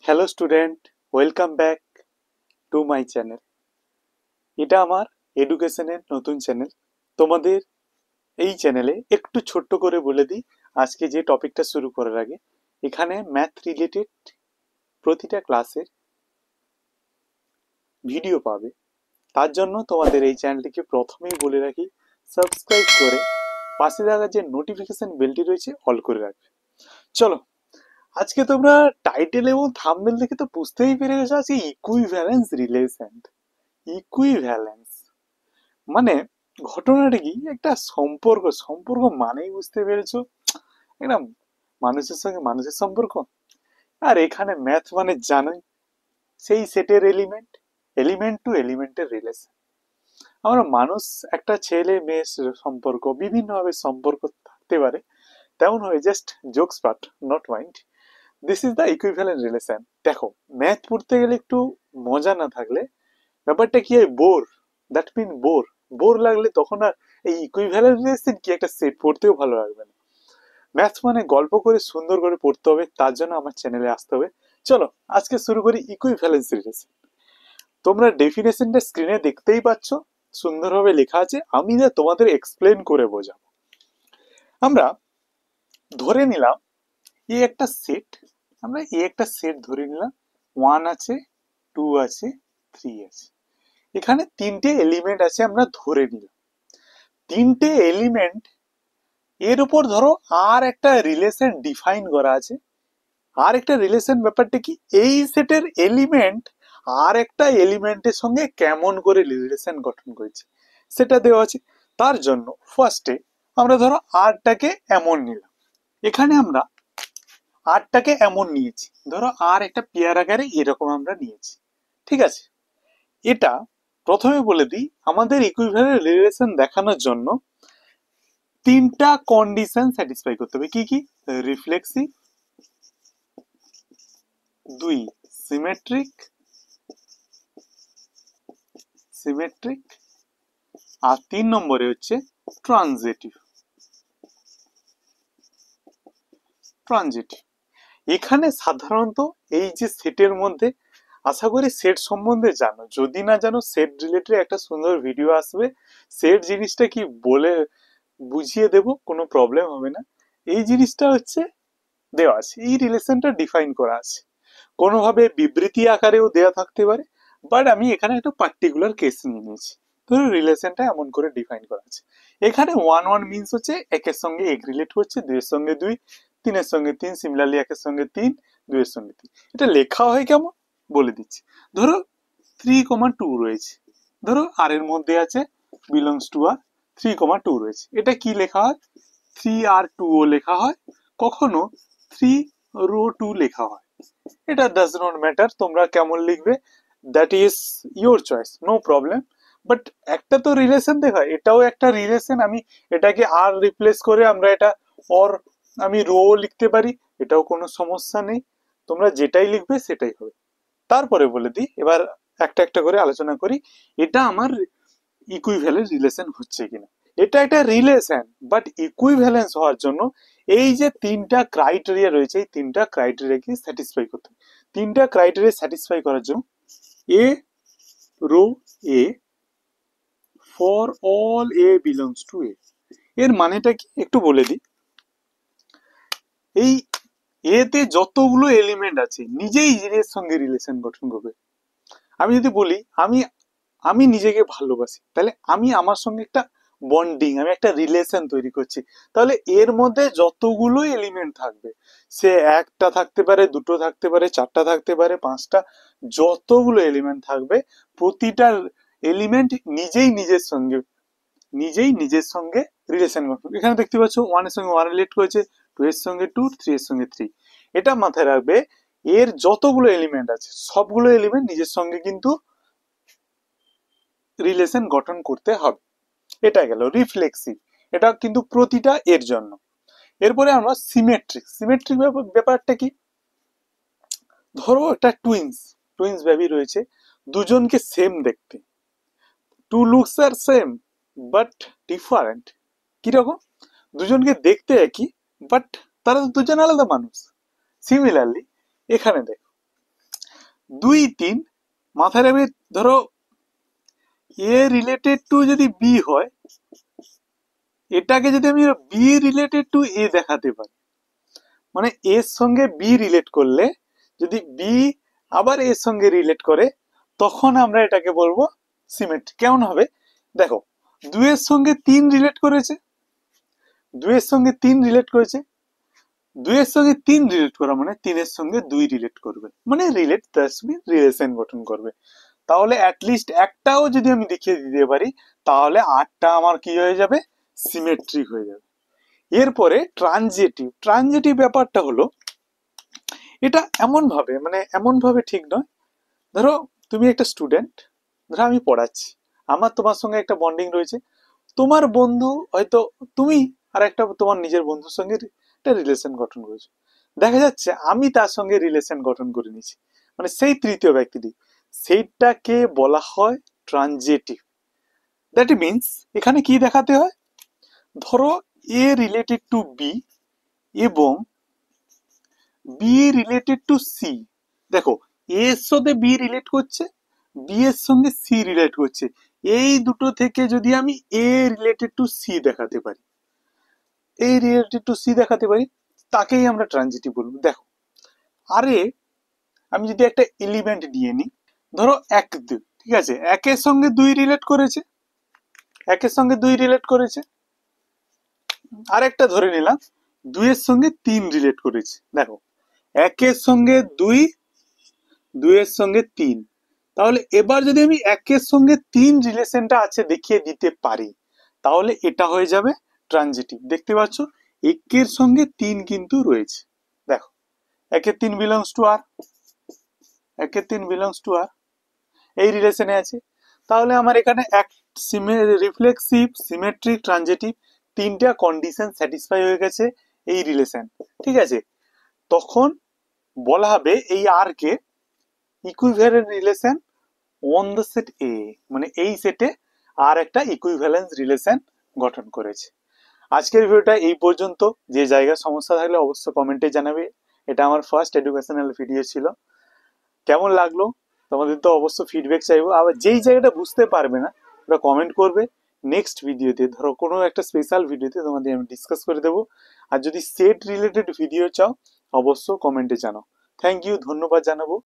Hello student, welcome back to my channel. এটা আমার এডুকেশনের নতুন চ্যানেল। তোমাদের এই চ্যানেলে একটু ছোট্ট করে বলে দিই, আজকে যে টপিকটা শুরু করার আগে, এখানে ম্যাথ রিলেটেড প্রতিটা ক্লাসের ভিডিও পাবে। তার জন্য তোমাদের এই চ্যানেলটিকে প্রথমেই বলে রাখি, সাবস্ক্রাইব করে পাশে থাকা যে নোটিফিকেশন বেলটি রয়েছে অল করে রাখবে। চলো, আজকে তোমরা টাইটেল এবং থাম্বনেল দেখে তো বুঝতেই পেরে গেছো আজকে ইকুইভ্যালেন্স রিলেশন। ইকুইভ্যালেন্স মানে ঘটনাটা কি, একটা সম্পর্ক। সম্পর্ক মানেই বুঝতে পেরেছো, একটা মানুষের সঙ্গে মানুষের সম্পর্ক। আর এখানে ম্যাথ মানে জানোই, সেই সেটের এলিমেন্ট, এলিমেন্ট টু এলিমেন্টের রিলেশন। আমরা মানুষ, একটা ছেলে মেয়ে সম্পর্ক, বিভিন্নভাবে সম্পর্ক থাকতে পারে, তেমন হয়। Just jokes part, not mind. This is the equivalent relation. দেখো, ম্যাথ পড়তে গেলে একটু মজা না থাকলে ব্যাপারটা কি হয়, bore. That mean bore. Bore লাগলে তখন আর এই ইকুইভ্যালেন্ট রিলেশন কি একটা সেট পড়তেও ভালো লাগবে না। ম্যাথ মানে গল্প করে সুন্দর করে পড়তে হবে, তার জন্য আমার চ্যানেলে আসতে হবে। চলো আজকে শুরু করি ইকুইভ্যালেন্স রিলেশন। তোমরা ডেফিনেশনটা স্ক্রিনে দেখতেই পাচ্ছ, সুন্দরভাবে লেখা আছে। আমি যা তোমাদের এক্সপ্লেন করে বোঝাবো। আমরা ধরে নিলাম এই একটা সেট, আমরা এই একটা সেট ধরে নিলাম। ওয়ান আছে, টু আছে, থ্রি আছে। এখানে তিনটে এলিমেন্ট আছে আমরা ধরে নিলাম। তিনটে এলিমেন্ট, এর উপর ধরো আর একটা রিলেশন ডিফাইন করা আছে। আর একটা রিলেশন ব্যাপারটা কি, এই সেটের এলিমেন্ট আর একটা এলিমেন্টের সঙ্গে কেমন করে রিলেশন গঠন করেছে সেটা দেওয়া আছে। তার জন্য ফার্স্টে আমরা ধরো আরটাকে এমন নিলাম। এখানে আমরা আরটাকে এমন নিয়েছি, ধরো আর একটা পেয়ার আকারে এরকম আমরা নিয়েছি। ঠিক আছে, এটা প্রথমে বলে দিই, আমাদের ইকুইভ্যালেন্ট রিলেশন দেখানোর জন্য তিনটা কন্ডিশন স্যাটিসফাই করতে হবে। কি কি? রিফ্লেক্সিভ, দুই সিমেট্রিক, সিমেট্রিক, আর তিন নম্বরে হচ্ছে ট্রানজিটিভ। ট্রানজিটিভ এখানে সাধারণত এই যে সেটের মধ্যে, আশা করি সেট সম্বন্ধে জানো, যদি না জানো সেট রিলেটেড একটা সুন্দর ভিডিও আসবে। সেট জিনিসটা কি বলে বুঝিয়ে দেব, কোনো প্রবলেম হবে না। এই জিনিসটা হচ্ছে দেওয়া আছে, এই রিলেশনটা ডিফাইন করা আছে। কোনোভাবে বিবৃতি আকারেও দেওয়া থাকতে পারে, বাট আমি এখানে একটা পার্টিকুলার কেস নিয়ে নিয়েছি। ধরো রিলেশনটা এমন করে ডিফাইন করা আছে। এখানে ওয়ান ওয়ান মিনস হচ্ছে একের সঙ্গে এক রিলেট করছে, দুইয়ের সঙ্গে দুই, তিনের সঙ্গে তিন, সিমিলারলি একের সঙ্গে তিন, দুইয়ের সঙ্গে তিন। এটা লেখা হয় কেমন বলে দিচ্ছি। ধরো 3,2 রয়েছে, ধরো আর এর মধ্যে আছে বিলংস টু আর, 3,2 রয়েছে। এটা কি লেখা হয়? 3R2 ও লেখা হয়, কখনো 3 রো 2 লেখা হয়। এটা ডাজ নট ম্যাটার, তোমরা কেমন লিখবে that is your choice, no problem. But একটা তো রিলেশন দেখা, এটাও একটা রিলেশন। আমি এটাকে আর রিপ্লেস করে আমরা এটা অর, আমি রো লিখতে পারি, এটাও কোনো সমস্যা নেই। তোমরা যেটাই লিখবে সেটাই হবে। তারপরে বলে দিই, এবার একটা একটা করে আলোচনা করি, এটা আমার ইকুইভ্যালেন্স রিলেশন হচ্ছে কিনা। এটা একটা রিলেশন, বাট ইকুইভ্যালেন্স হওয়ার জন্য এই যে তিনটা ক্রাইটেরিয়া রয়েছে, এই তিনটা ক্রাইটেরিয়াকে স্যাটিসফাই করতে হবে। তিনটা ক্রাইটেরিয়া স্যাটিসফাই করার জন্য A R A for all A belongs to A, এর মানেটা কি একটু বলে দিই। এই এতে যতগুলো এলিমেন্ট আছে নিজেই এর সঙ্গে রিলেশন গঠন করবে। আমি যদি বলি আমি আমি নিজেকে ভালোবাসি, তাহলে আমি আমার সঙ্গে একটা বন্ডিং, আমি একটা রিলেশন তৈরি করছি। তাহলে এর মধ্যে যতগুলো এলিমেন্ট থাকবে, সে একটা থাকতে পারে, দুটো থাকতে পারে, চারটা থাকতে পারে, পাঁচটা, যতগুলো এলিমেন্ট থাকবে প্রতিটা এলিমেন্ট নিজেই নিজের সঙ্গে রিলেশন গঠন। এখানে দেখতে পাচ্ছ ওয়ান এর সঙ্গে ওয়ান রিলেট করেছে, টু এর সঙ্গে টু, থ্রি এর সঙ্গে থ্রি। এটা মাথায় রাখবে, এর যতগুলো এলিমেন্ট আছে সবগুলো এলিমেন্ট নিজের সঙ্গে কিন্তু রিলেশন গঠন করতে হবে। এটা গেল রিফ্লেক্সিভ, এটা কিন্তু প্রতিটা এর জন্য। এরপরে আমরা সিমেট্রিক। সিমেট্রিক ব্যাপারটা কি, ধরো একটা টুইন্স, টুইন্স বেবি রয়েছে, দুজনকে সেম দেখতে, টু লুকস আর সেম বাট ডিফারেন্ট। কিরকম? দুজনকে দেখতে একই, বাট তারা তো দুজন আলাদা মানুষ। সিমিলারলি এখানে দেখো, 2 3 মাথায় রাখবে। ধরো এ রিলেটেড টু যদি বি হয়, এটাকে যদি আমি বি রিলেটেড টু এ দেখাতে পারি, মানে এর সঙ্গে বি রিলেট করলে যদি বি আবার এর সঙ্গে রিলেট করে, তখন আমরা এটাকে বলবো সিমেট্রি। কেমন হবে দেখো, 2 এর সঙ্গে 3 রিলেট করেছে, 2 এর সঙ্গে 3 রিলেট করেছে, 2 এর সঙ্গে 3 রিলেট করা মানে 3 এর সঙ্গে 2 রিলেট করবে, মানে রিলেট প্লাস রিলেশন গঠন করবে। তাহলে অ্যাটলিস্ট একটাও যদি আমি দেখিয়ে দিতে পারি, তাহলে 8টা আমার কি হয়ে যাবে, সিমেট্রিক হয়ে যাবে। এরপরে ট্রানজিটিভ। ট্রানজিটিভ ব্যাপারটা হলো, এটা এমন ভাবে, মানে এমন ভাবে ঠিক নয়। ধরো তুমি একটা স্টুডেন্ট, ধরো আমি পড়াচ্ছি, আমার তোমার সঙ্গে একটা বন্ডিং রয়েছে, তোমার বন্ধু হয়তো তুমি আর একটা তোমার নিজের বন্ধুর সঙ্গে একটা রিলেশন গঠন করেছো। দেখা যাচ্ছে আমি তার সঙ্গে রিলেশন গঠন করে নিয়েছি, মানে সেই তৃতীয় ব্যক্তিটি, সেইটাকে বলা হয় ট্রানজিটিভ। দ্যাট মিনস এখানে কি দেখাতে হয়, ধরো এ রিলেটেড টু বি এবং বি রিলেটেড টু সি। দেখো এ এর সাথে বি রিলেট করছে, বি এর সঙ্গে সি রিলেট করছে, এই দুটো থেকে যদি আমি এ রিলেটেড টু সি দেখাতে পারি, এই রিলেটেড টু সি দেখাতে পারি, তাকেই আমরা ট্রানজিটিভ বলবো। দেখো আরে আমি যদি একটা এলিমেন্ট নিয়ে নিই, ধরো 1 2, ঠিক আছে, একের সঙ্গে 2 রিলেট করেছে, একের সঙ্গে 2 রিলেট করেছে। আরেকটা ধরে নিলাম 2 এর সঙ্গে 3 রিলেট করেছে। দেখো একের সঙ্গে 2, 2 এর সঙ্গে 3, তাহলে এবার যদি আমি 1 এর সঙ্গে 3 রিলেশনটা আছে দেখিয়ে দিতে পারি, তাহলে এটা হয়ে যাবে ট্রানজিটিভ। দেখতে পাচ্ছ 1 এর সঙ্গে 3 কিন্তু রয়েছে। দেখো 1 এর 3 বিলংস টু আর, 1 এর 3 বিলংস টু আর, এই রিলেশনে আছে। তাহলে আমার এখানে এক রিফ্লেক্সিভ, সিমেট্রিক, ট্রানজিটিভ, 3টা কন্ডিশন স্যাটিসফাই হয়ে গেছে এই রিলেশন, ঠিক আছে। তখন বলা হবে এই আর কে equivalent relation on the set A, মানে এই সেটে আর একটা ইকুইভ্যালেন্স রিলেশন গঠন করেছে। আজকের ভিডিওটা এই পর্যন্ত। যে জায়গায় সমস্যা থাকলে অবশ্যই কমেন্টে জানাবে। এটা আমার ফার্স্ট এডুকেশনাল ভিডিও ছিল। কেমন লাগলো তোমাদের তো অবশ্য ফিডব্যাক চাইবো। আবার যেই জায়গাটা বুঝতে পারবে না ওটা কমেন্ট করবে, নেক্সট ভিডিওতে ধরো কোনো একটা স্পেশাল ভিডিওতে তোমাদের আমি ডিসকাস করে দেবো। আর যদি সেট রিলেটেড ভিডিও চাও অবশ্য কমেন্টে জানাও। থ্যাংক ইউ, ধন্যবাদ জানাবো।